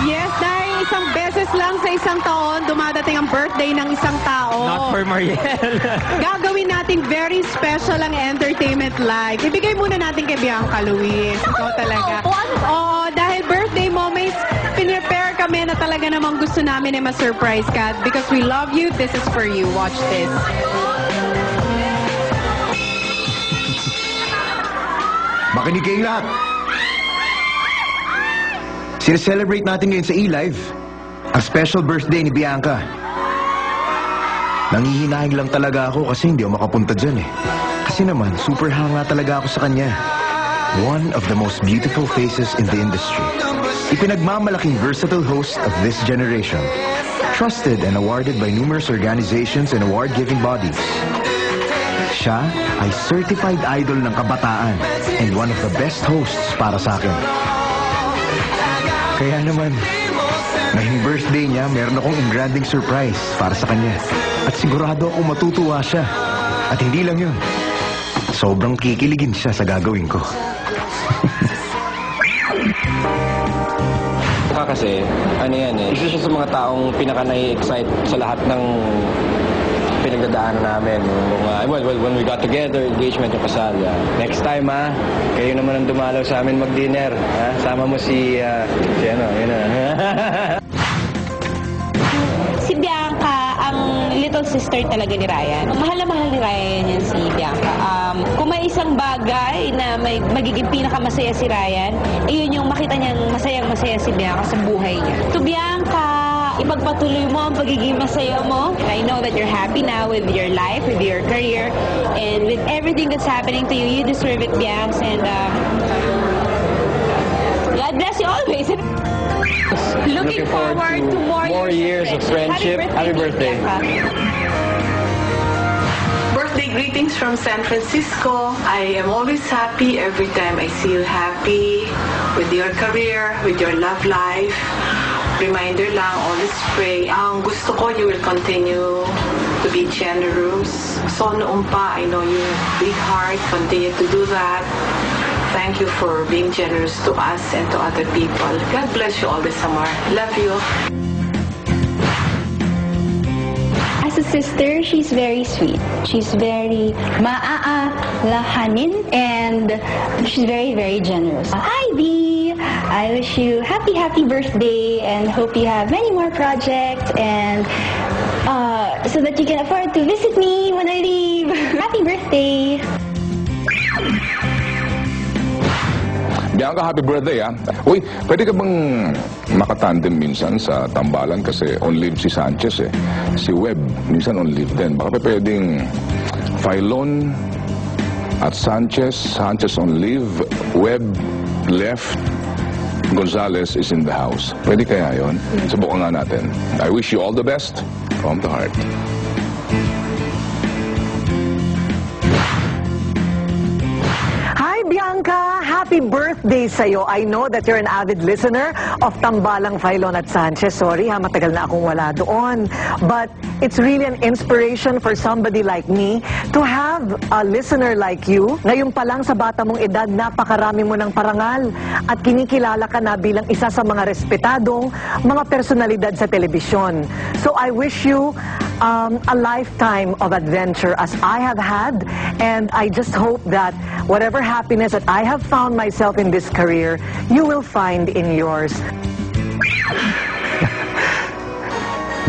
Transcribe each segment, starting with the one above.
Yes, dahil isang beses lang sa isang taon, dumadating ang birthday ng isang tao. Not for Mariel. Gagawin nating very special ang entertainment like. Ibigay muna natin kay Bianca Luis. Ikaw talaga. Oo, dahil birthday mo, may pinrepare kami na talaga namang gusto namin ay ma-surprise ka. Because we love you, this is for you. Watch this. Makinig kayong lahat. Sineselebrate natin ngayon sa E-Live ang special birthday ni Bianca. Nangihinahing lang talaga ako kasi hindi ako makapunta dyan eh. Kasi naman, super hanga talaga ako sa kanya. One of the most beautiful faces in the industry. Ipinagmamalaking versatile host of this generation. Trusted and awarded by numerous organizations and award-giving bodies. Siya ay certified idol ng kabataan and one of the best hosts para sa akin. Kaya naman, ngayong birthday niya, meron akong engranding surprise para sa kanya. At sigurado akong matutuwa siya. At hindi lang yun, sobrang kikiligin siya sa gagawin ko. Kasi, ano yan eh, isa siya sa mga taong pinaka-nai-excite sa lahat ng pinagdadaanan namin. When we got together, engagement yung kasal. Next time kayo naman ang dumalaw sa amin mag-dinner. Sama mo si ano, yun na. Si Bianca, ang little sister talaga ni Ryan. Mahal na mahal ni Ryan yan si Bianca. Kung may isang bagay na may magiging pinakamasaya si Ryan, yun yung makita niyang masayang-masaya si Bianca sa buhay niya. To Bianca, ipagpatuloy mo ang pagiging masaya mo. I know that you're happy now with your life, with your career, and with everything that's happening to you. You deserve it, Bianca, and God bless you always. Looking forward to more years of friendship. Happy birthday. Birthday greetings from San Francisco. I am always happy every time I see you happy with your career, with your love life. Reminder lang, always pray. Ang gusto ko, you will continue to be generous. So noong pa, I know you have big heart. Continue to do that. Thank you for being generous to us and to other people. God bless you always, Samar. Love you. As a sister, she's very sweet. She's very maaalahanin, and she's very, very generous. Ivy, I wish you happy birthday and hope you have many more projects and so that you can afford to visit me when I leave. Happy birthday! Bianca, happy birthday, Uy, pwede ka bang makatandem minsan sa tambalan kasi on leave si Sanchez, eh. Si Webb, minsan on leave din. Baka pwedeng Filon at Sanchez on leave, Webb left, Gonzalez is in the house. Pwede kaya yun? Subukan nga natin. I wish you all the best from the heart. Hi, Bianca! Happy birthday sa'yo. I know that you're an avid listener of Tambalang Filon at Sanchez. Sorry matagal na akong wala doon. But it's really an inspiration for somebody like me to have a listener like you. Ngayon pa lang sa bata mong edad, napakarami mo ng parangal. At kinikilala ka na bilang isa sa mga respetadong mga personalidad sa telebisyon. So I wish you a lifetime of adventure as I have had, and I just hope that whatever happiness that I have found myself in this career, you will find in yours.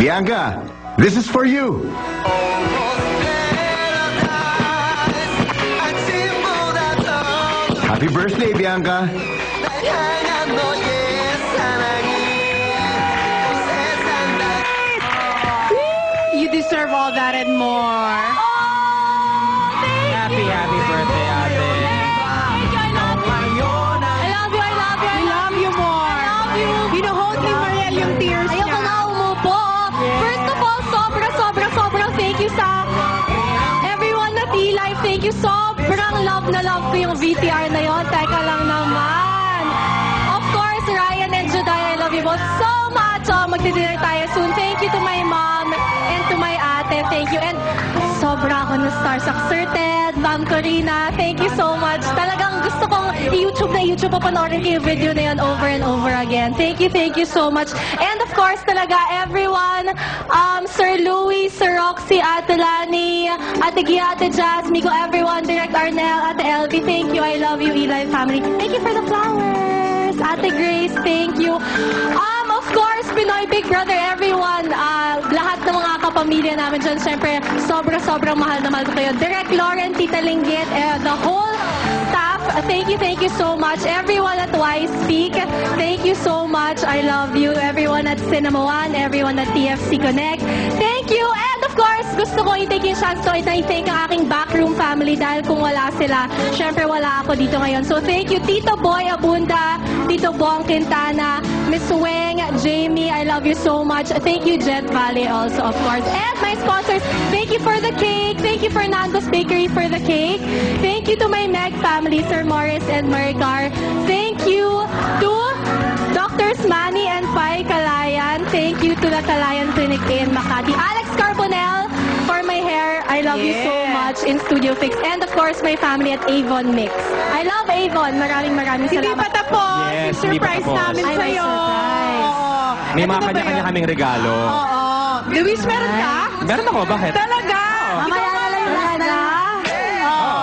Bianca, this is for you. Happy birthday, Bianca. You deserve all that and more. Happy birthday, ate. I love you more. Hinuhold ni Mariel yung tears niya. Ayoko na umupo. First of all, sobrang thank you sa everyone na T-Life. Thank you, sobrang love na love ko yung VTR na yon. Teka lang naman. Of course, Ryan and Juday, I love you both so much. Magdi-dinner tayo soon. Thank you to my mom and to my ate. Thank you. And sobra ako na starstruck. Sir Ted, Ma'am Corina, thank you so much. Talagang gusto kong i-YouTube na YouTube, papanoorin ko yung video na yun over and over again. Thank you so much. And of course, talaga, everyone, Sir Louis, Sir Roxy, Ate Lani, Ate Gia, Ate Jazz, Miko, everyone, Direct Arnel, Ate LB, thank you. I love you, Eli family. Thank you for the flowers. Ate Grace, thank you. Of course, Pinoy Big Brother, everyone, lahat ng mga kapamilya namin dyan, syempre, sobrang mahal na mahal ko kayo. Direct Lauren, Tita Linggit, the whole staff, thank you so much. Everyone at Y Speak, thank you so much. I love you. Everyone at Cinema One, everyone at TFC Connect, thank you. And of course, gusto ko i-take yung chance to i-thank ang aking backroom family dahil kung wala sila, syempre wala ako dito ngayon. So thank you, Tito Boy Abunda, Tito Bong Quintana, Miss Weng, Jamie, I love you so much. Thank you, Jet Valley also, of course. And my sponsors, thank you for the cake. Thank you, Fernando's Bakery, for the cake. Thank you to my Meg family, Sir Morris and Maricar. Thank you to Doctors Manny and Pai Kalayan. Thank you to the Kalayan Clinic in Makati. Alex Carbonell for my hair. I love you so much in Studio Fix. And of course, my family at Avon Mix. I love Avon. Maraming Hindi salamat. pa tapos. Yes, hindi pa Surprise tapos. namin Ay, may sa'yo. surprise. Oo. May Ito mga na ba kanya-kanya yun? kaming regalo. Oo. Luis, meron ka? Meron ako, bakit? Talaga? Mamaya na lang yung Talaga? Oo.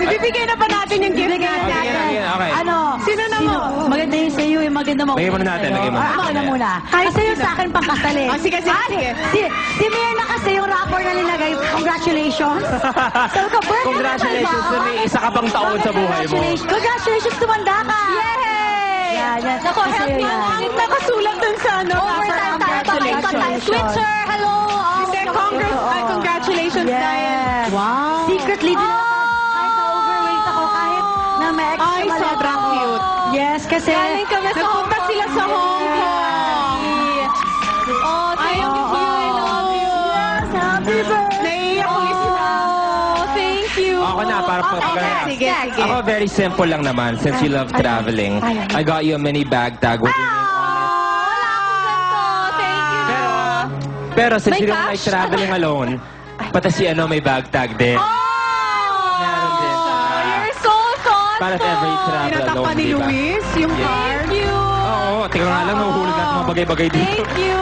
Bibigay na pa natin yung gift natin. Okay. Ano? Sino na mo? Maganda yung sa'yo, maganda mo. Lagay muna natin, lagay muna. Ako na muna. Kasi yung sa akin pangkasal eh. Oh, sige. Si Mayor na kasi yung rapper na nilagay, congratulations. So, birthday Congratulations na may isa ka pang taon sa buhay mo. Congratulations, tumanda ka. Yay! Yan. Ako, help me. Ang nakasulat dun sa ano. Overtime tayo, Congratulations. Twitter, hello. Hindi, congratulations dahil. Wow. Secretly din ako. Kahit na overweight ako, kahit na may extra Ay, maleta sobrang ako. cute. Yes, kasi Galing kami sa Hong Kong. Sila sa Hong Kong. Oh, thank you. I love you. Yes, happy birthday. Naiiyak ko isa. Oh, thank you. Ako na, para pagkakaya. Sige. Ako very simple lang naman since you love traveling. I got you a mini bag tag with your name on it. Wala akong ganito. Thank you. Pero since May you don't cash? like traveling alone, pati si may bag tag din. Meron din. You're so thoughtful. Para sa every travel Pinatak alone, pa ni di ba? Luis yung card. Thank you. Oo, tingnan nga lang, nahuhulog natin mga bagay-bagay dito. Thank you.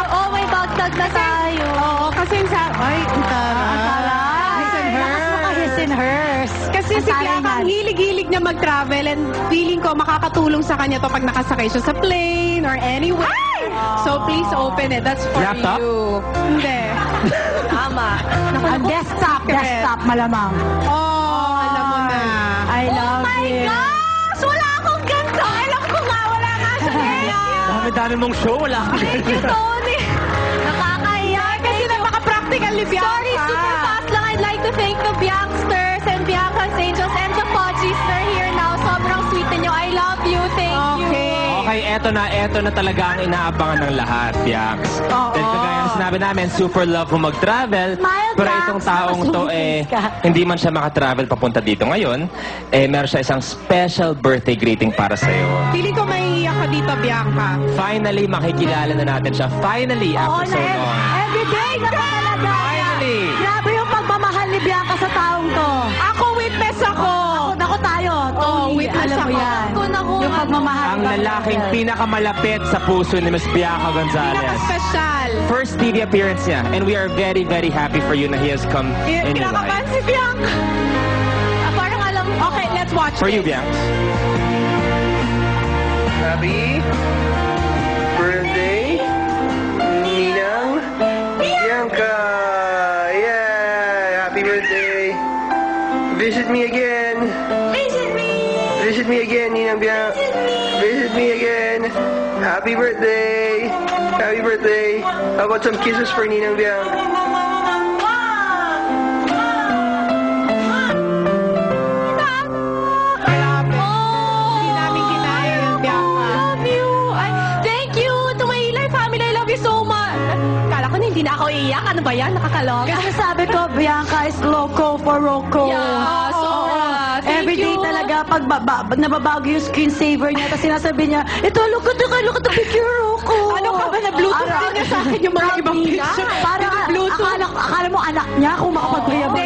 Oh, may bagtag na tayo. Oo, kasi sa... Ay, ang taray. His and Lakas mo ka, his and hers. Kasi si Bianca, ang hilig-hilig niya mag-travel and feeling ko makakatulong sa kanya to pag nakasakay siya sa plane or anywhere. So please open it. That's for Laptop? you. Hindi. Tama. Ang desktop malamang. Oh, alam mo na. I love you. Oh my gosh! Wala akong ganito. Alam ko nga, wala nga siya. Thank you. Dami-dami mong show, wala ka. Thank you, Tony. Nakakahiya. Kasi napaka-practical ni Bianca. Sorry, super fast lang. I'd like to thank the Biancsters and Bianca's Angels and the Podgies. They're here now. Sobrang sweet ninyo. I love you. Thank you. Okay, eto na talaga ang inaabangan ng lahat, Biax. Oo. Dahil kagaya na sinabi namin, super love mo mag-travel. Smile, Pero Biax. itong taong to, Nakasulis ka. hindi man siya makatravel papunta dito ngayon, meron siya isang special birthday greeting para sa'yo. Feeling ko maiiyak ka dito, Bianca. Finally, makikilala na natin siya. Finally, Oo, after so long. everyday naman talaga. Finally! Grabe yung pagmamahal ni Bianca sa taong to. Ako, witness ako. Ako tayo. Tony, witness alam mo ako. yan. Yung pagmamahal. Ang lalaking pinakamalapit sa puso ni Miss Bianca Gonzalez. Pinaka-special. First TV appearance niya. And we are very, very happy for you na he has come in your Kinakabahan life. si Bianca. Parang alam ko. Okay, let's watch For you, this. Bianca. Happy birthday, Ninang Bianca! Yeah! Happy birthday! Visit me again! Visit me again, Ninang Bianca! Visit me again! Happy birthday! Happy birthday! How about some kisses for Ninang Bianca? Hindi namin kinaya yung Bianca. Love you. Thank you to my Eli family. I love you so much. Kala ko na hindi na ako iiyak. Ano ba yan? Nakakaloka. Kasi sabi ko, Bianca is loco for Rocco. Yes. Every day talaga, pag nababago yung screensaver niya, tapos sinasabi niya, ito, look at the picture, Rocco. Ano ka ba? Na-Bluetooth din niya sa akin yung mga ibang picture. Parang Bluetooth. akala mo anak niya kung makapagbayabang.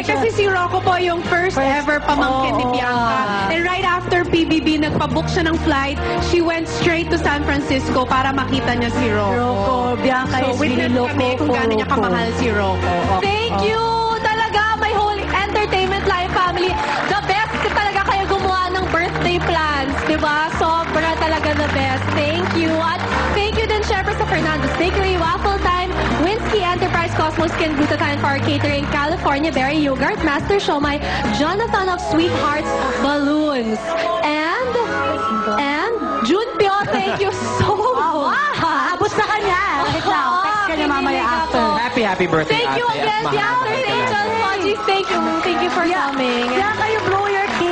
ever pamangkin ni Bianca. And right after PBB, nagpabook siya ng flight. She went straight to San Francisco para makita niya si Rocco. Rocco, Bianca So, is really witness Loco kami kung gaano niya kamahal si Rocco. Thank you talaga, my whole Entertainment Live family. The best talaga kayo gumawa ng birthday plans, di ba? Sobra talaga the best. Thank you. At thank you din syempre sa Fernando's Bakery, Waffle Time, Winsky Enterprise, Cosmos Skin, Glutathione Power Catering, California Berry Yogurt, Master Shomai, Jonathan of Sweethearts Balloons, and June Pio, thank you so much. Abot sa kanya. Wait lang. Text ka niya mamaya after. Happy birthday, Thank you ate. again, At mahal Bianca. ka Angel namin. Fudgy. Thank you for coming. Bianca, you blow your cake.